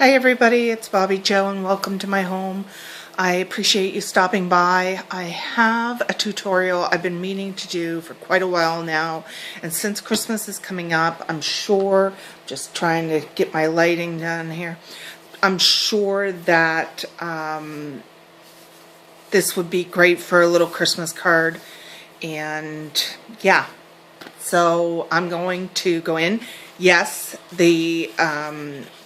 Hi everybody, it's Bobbi-Jo and welcome to my home. I appreciate you stopping by. I have a tutorial I've been meaning to do for quite a while now, and since Christmas is coming up, I'm sure, just trying to get my lighting done here, I'm sure that this would be great for a little Christmas card. And yeah, so I'm going to go in. Yes, the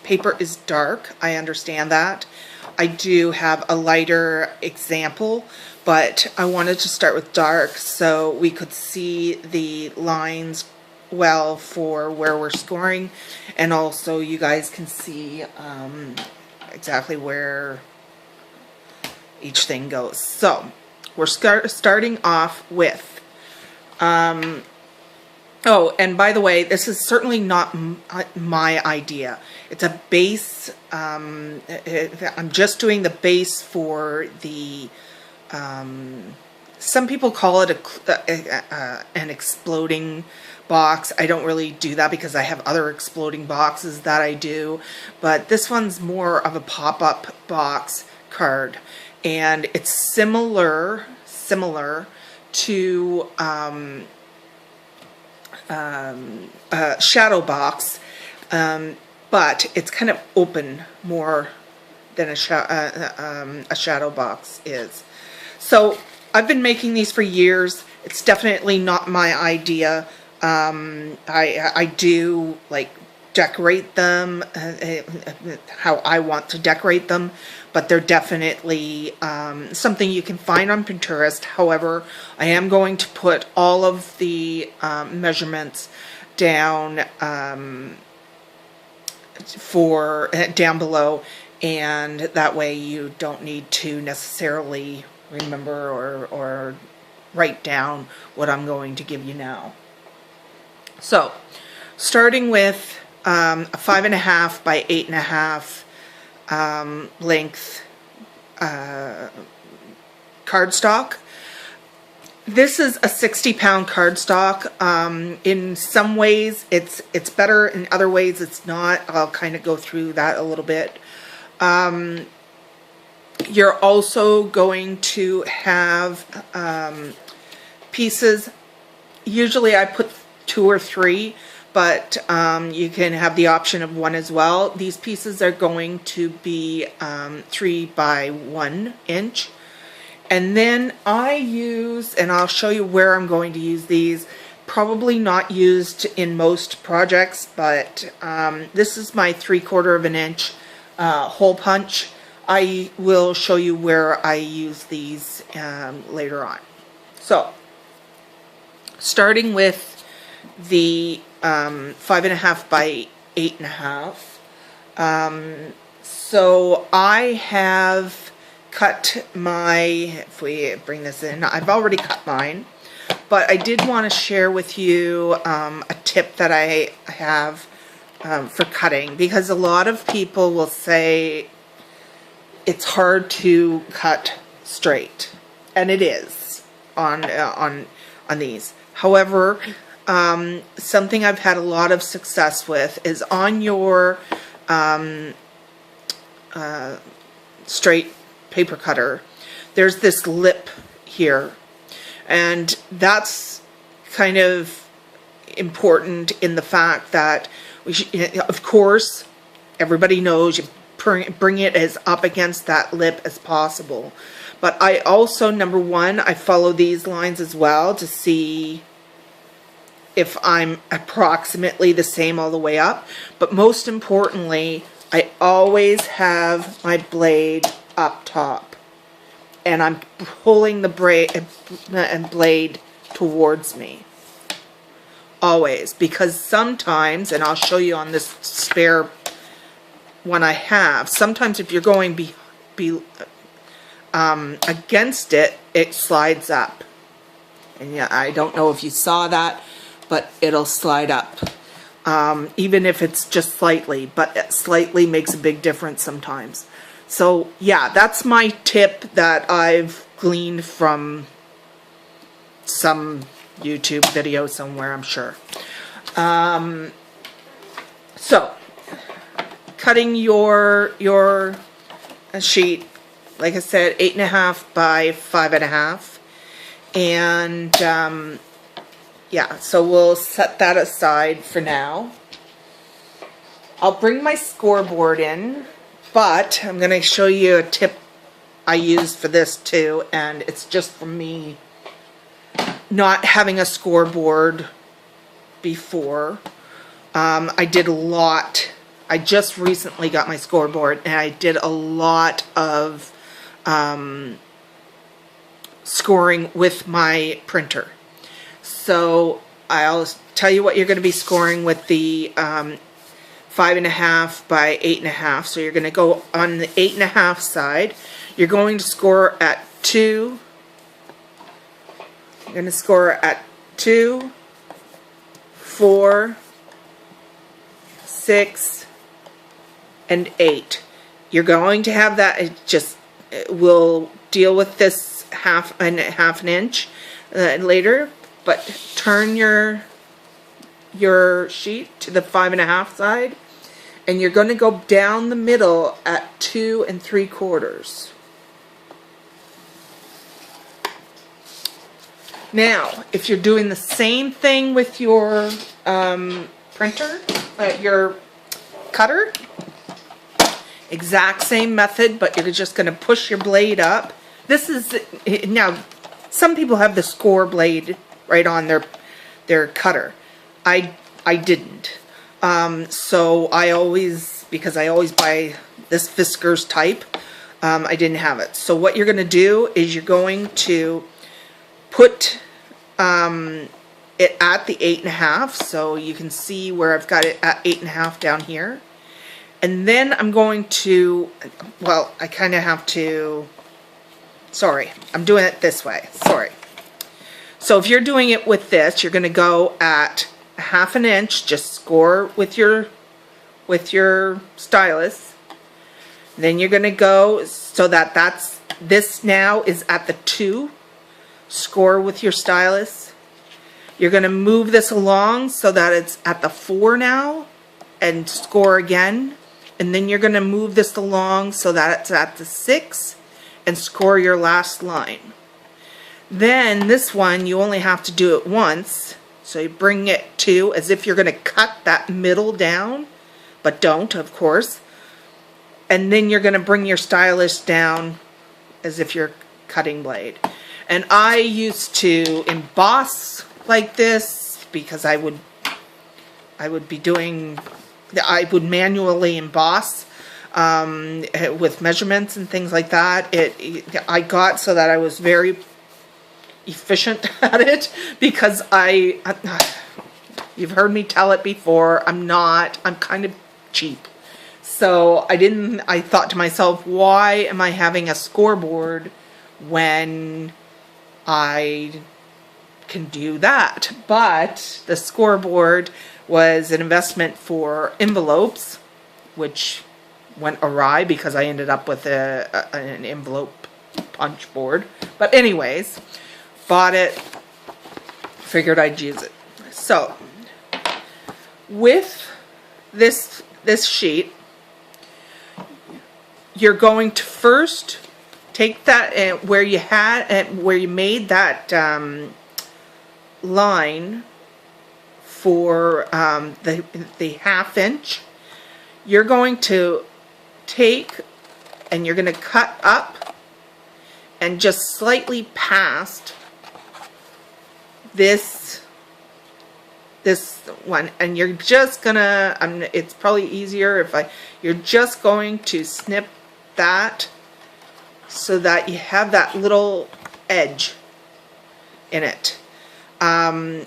paper is dark. I understand that. I do have a lighter example, but I wanted to start with dark so we could see the lines well for where we're scoring, and also you guys can see exactly where each thing goes. So we're starting off with oh, and by the way, this is certainly not my idea. It's a base. I'm just doing the base for the, some people call it an exploding box. I don't really do that because I have other exploding boxes that I do. But this one's more of a pop-up box card. And it's similar to shadow box, but it's kind of open more than a shadow box is. So I've been making these for years. It's definitely not my idea. I do like decorate them how I want to decorate them, but they're definitely something you can find on Pinterest. However, I am going to put all of the measurements down down below, and that way you don't need to necessarily remember or write down what I'm going to give you now. So, starting with a 5.5 by 8.5 length cardstock. This is a 60-pound cardstock. In some ways it's better, in other ways it's not. I'll kind of go through that a little bit. You're also going to have pieces. Usually I put 2 or 3, but you can have the option of 1 as well. These pieces are going to be 3 by 1 inch. And then I use, and I'll show you where I'm going to use these, probably not used in most projects, but this is my 3/4 inch hole punch. I will show you where I use these later on. So, starting with the 5.5 by 8.5. So I have cut my, if we bring this in, I've already cut mine, but I did want to share with you a tip that I have for cutting, because a lot of people will say it's hard to cut straight, and it is on these. However, something I've had a lot of success with is on your straight paper cutter, there's this lip here, and that's kind of important in the fact that of course everybody knows you bring it as up against that lip as possible, but I also, number one, I follow these lines as well to see if I'm approximately the same all the way up. But most importantly, I always have my blade up top, and I'm pulling the blade towards me. Always. Because sometimes, and I'll show you on this spare one I have, sometimes if you're going against it, it slides up. And yeah, I don't know if you saw that, but it'll slide up. Even if it's just slightly, but slightly makes a big difference sometimes. So yeah, that's my tip that I've gleaned from some YouTube video somewhere, I'm sure. So cutting your sheet, like I said, 8.5 by 5.5, and yeah, so we'll set that aside for now. I'll bring my scoreboard in, but I'm going to show you a tip I use for this too, and it's just for me not having a scoreboard before. I did a lot. I just recently got my scoreboard, and I did a lot of scoring with my printer. So I'll tell you what you're going to be scoring with the 5.5 by 8.5. So you're going to go on the 8.5 side. You're going to score at 2. You're going to score at 2, 4, 6, and 8. You're going to have that. We'll deal with this half an inch later. But turn your sheet to the 5.5 side, and you're going to go down the middle at 2 3/4. Now, if you're doing the same thing with your printer, your cutter, exact same method, but you're just going to push your blade up. This is, now, some people have the score blade right on their cutter. I didn't. So I always, because I always buy this Fiskars type, I didn't have it. So what you're going to do is you're going to put it at the 8.5, so you can see where I've got it at 8.5 down here. And then I'm going to, well, I kind of have to, sorry, I'm doing it this way, sorry. So if you're doing it with this, you're going to go at 1/2 inch, just score with your stylus. Then you're going to go so that this now is at the 2. Score with your stylus. You're going to move this along so that it's at the 4 now, and score again. And then you're going to move this along so that it's at the 6, and score your last line. Then this one, you only have to do it once. So you bring it to, as if you're going to cut that middle down, but don't, of course. And then you're going to bring your stylus down as if you're cutting blade. And I used to emboss like this because I would manually emboss with measurements and things like that. I got so that I was very efficient at it, because you've heard me tell it before, I'm kind of cheap. So I thought to myself, why am I having a scoreboard when I can do that? But the scoreboard was an investment for envelopes, which went awry because I ended up with an envelope punch board. But anyways, bought it, figured I'd use it. So with this sheet, you're going to first take that where you made that line for the 1/2 inch. You're going to take and you're going to cut up and just slightly past this one, and you're just gonna, it's probably easier if you're just going to snip that so that you have that little edge in it.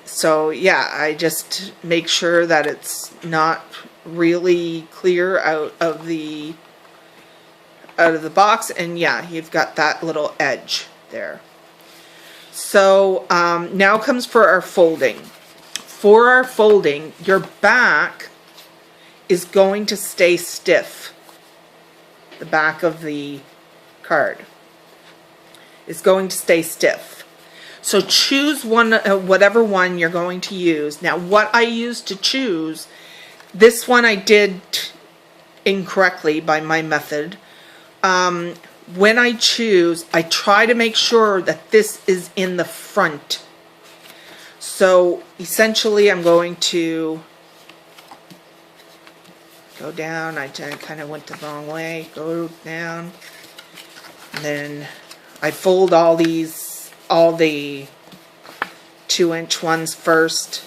So yeah, I just make sure that it's not really clear out of the box, and yeah, you've got that little edge there. So now comes for our folding. For our folding, your back is going to stay stiff. The back of the card is going to stay stiff. So choose one, whatever one you're going to use. Now what I used to choose, this one I did incorrectly by my method. When I choose, I try to make sure that this is in the front. So essentially I'm going to go down. I kind of went the wrong way. Go down. And then I fold all the 2-inch ones first.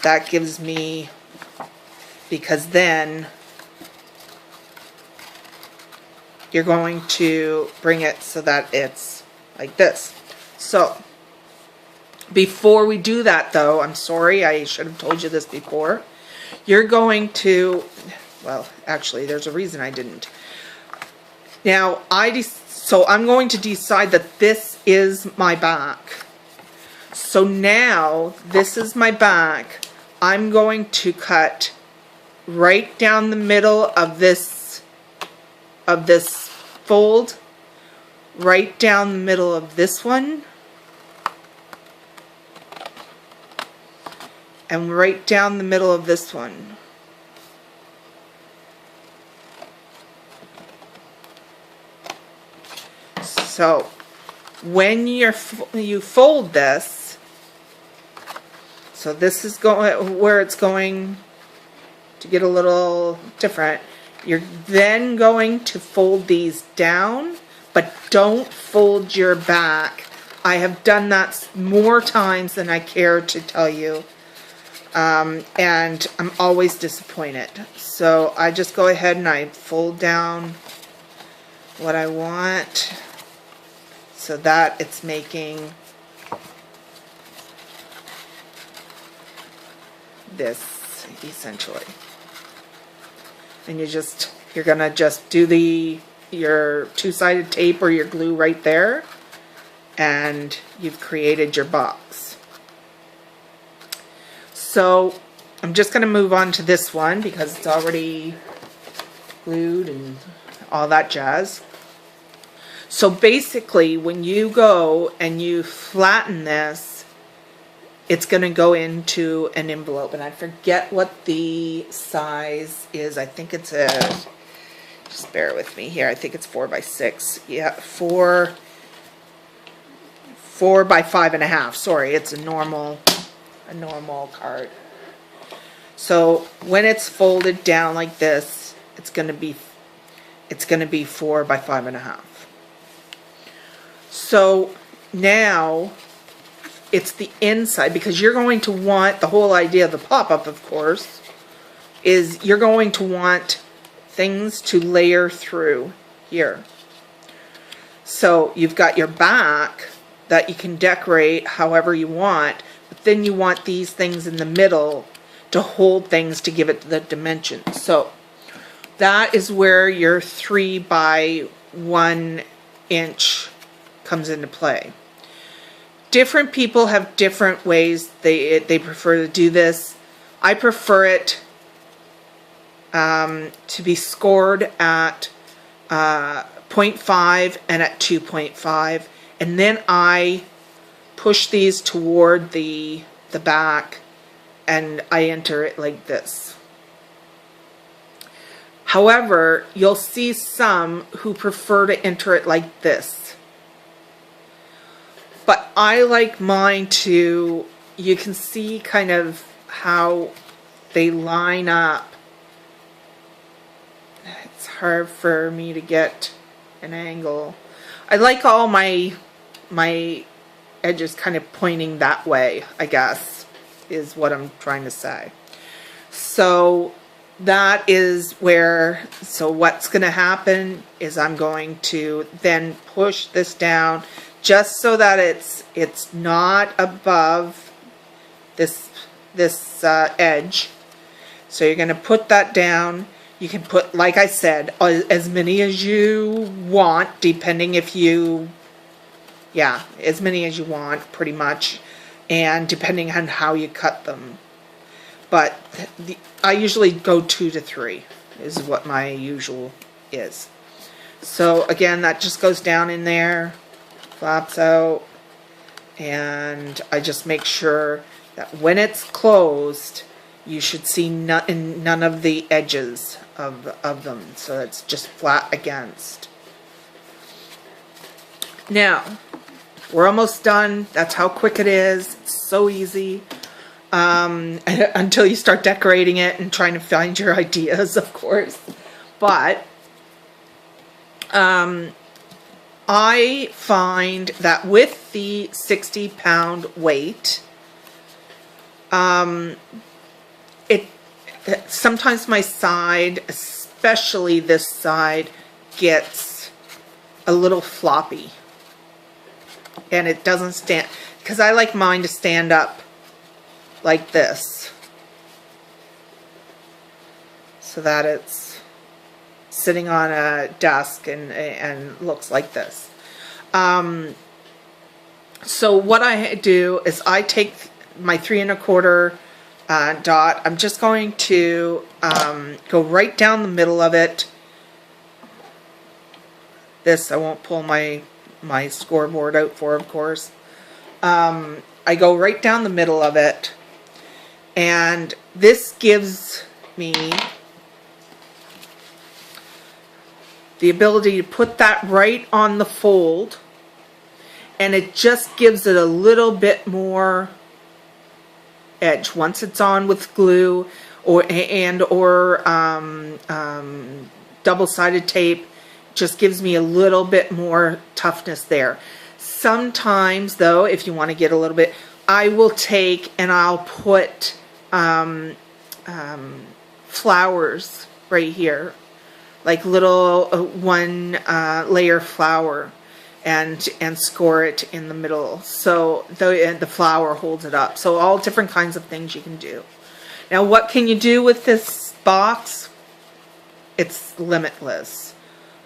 That gives me, because then you're going to bring it so that it's like this. So before we do that though, I'm sorry, I should have told you this before. You're going to, well, actually there's a reason I didn't. Now so I'm going to decide that this is my back. So now this is my back. I'm going to cut right down the middle of this fold, right down the middle of this one, and right down the middle of this one. So when you fold this, so this is going where it's going to get a little different. You're then going to fold these down, but don't fold your back. I have done that more times than I care to tell you, and I'm always disappointed. So I just go ahead and I fold down what I want so that it's making this essentially. And you're gonna just do your two-sided tape or your glue right there, and you've created your box. So I'm just gonna move on to this one because it's already glued and all that jazz. So basically when you go and you flatten this, it's going to go into an envelope, and I forget what the size is. I think it's just bear with me here. I think it's 4 by 6. Yeah, 4 by 5.5. Sorry, it's a normal card. So when it's folded down like this, it's going to be 4 by 5.5. So now it's the inside, because you're going to want, the whole idea of the pop-up, of course, is you're going to want things to layer through here. So you've got your back that you can decorate however you want, but then you want these things in the middle to hold things to give it the dimension. So that is where your 3 by 1 inch comes into play. Different people have different ways they prefer to do this. I prefer it to be scored at 0.5 and at 2.5, and then I push these toward the back and I enter it like this. However, you'll see some who prefer to enter it like this. But I like mine to, you can see kind of how they line up. It's hard for me to get an angle. I like all my edges kind of pointing that way, I guess, is what I'm trying to say. So that is where, so what's going to happen is I'm going to then push this down just so that it's not above this edge. So you're going to put that down. You can put, like I said, as many as you want, depending if you, yeah, as many as you want, pretty much, and depending on how you cut them. But I usually go 2 to 3 is what my usual is. So again, that just goes down in there, flaps out, and I just make sure that when it's closed, you should see none of the edges of them, so it's just flat against. Now, we're almost done. That's how quick it is. It's so easy. Until you start decorating it and trying to find your ideas, of course. But I find that with the 60-pound weight, sometimes my side, especially this side, gets a little floppy. And it doesn't stand, because I like mine to stand up like this, so that it's sitting on a desk and looks like this. So what I do is I take my 3 1/4 dot. I'm just going to go right down the middle of it. This I won't pull my scoreboard out for, of course. I go right down the middle of it, and this gives me the ability to put that right on the fold, and it just gives it a little bit more edge once it's on with glue or double-sided tape. Just gives me a little bit more toughness there. Sometimes, though, if you want to get a little bit, I will take and I'll put flowers right here, like little one layer flower, and score it in the middle, so the flower holds it up. So all different kinds of things you can do. Now, what can you do with this box? It's limitless.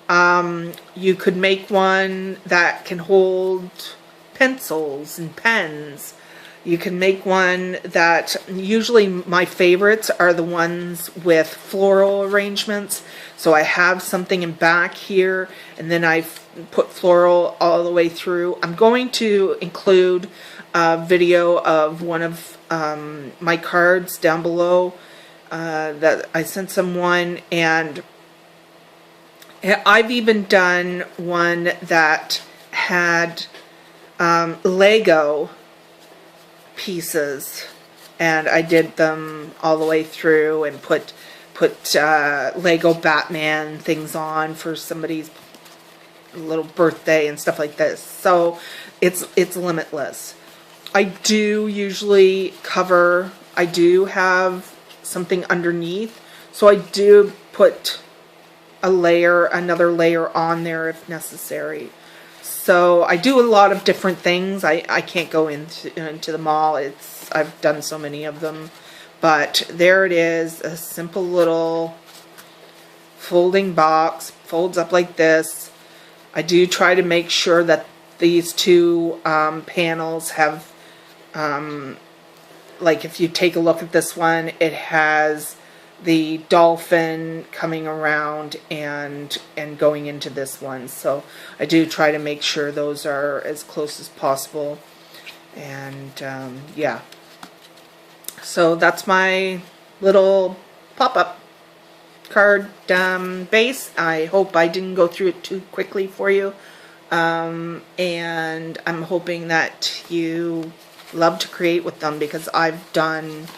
You could make one that can hold pencils and pens. You can make one that, usually my favorites are the ones with floral arrangements. So I have something in back here, and then I've put floral all the way through. I'm going to include a video of one of my cards down below that I sent someone, and I've even done one that had Lego pieces, and I did them all the way through and put Lego Batman things on for somebody's little birthday and stuff like this. So it's limitless. I do usually cover, I do have something underneath, so I do put another layer on there if necessary. So I do a lot of different things. I can't go into them all. I've done so many of them. But there it is, a simple little folding box. Folds up like this. I do try to make sure that these two panels have, like if you take a look at this one, it has the dolphin coming around and going into this one. So I do try to make sure those are as close as possible. And yeah, so that's my little pop-up card base. I hope I didn't go through it too quickly for you, and I'm hoping that you love to create with them, because I've done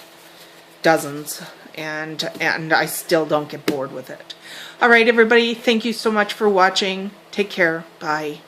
dozens, and I still don't get bored with it. Alright everybody, thank you so much for watching. Take care. Bye.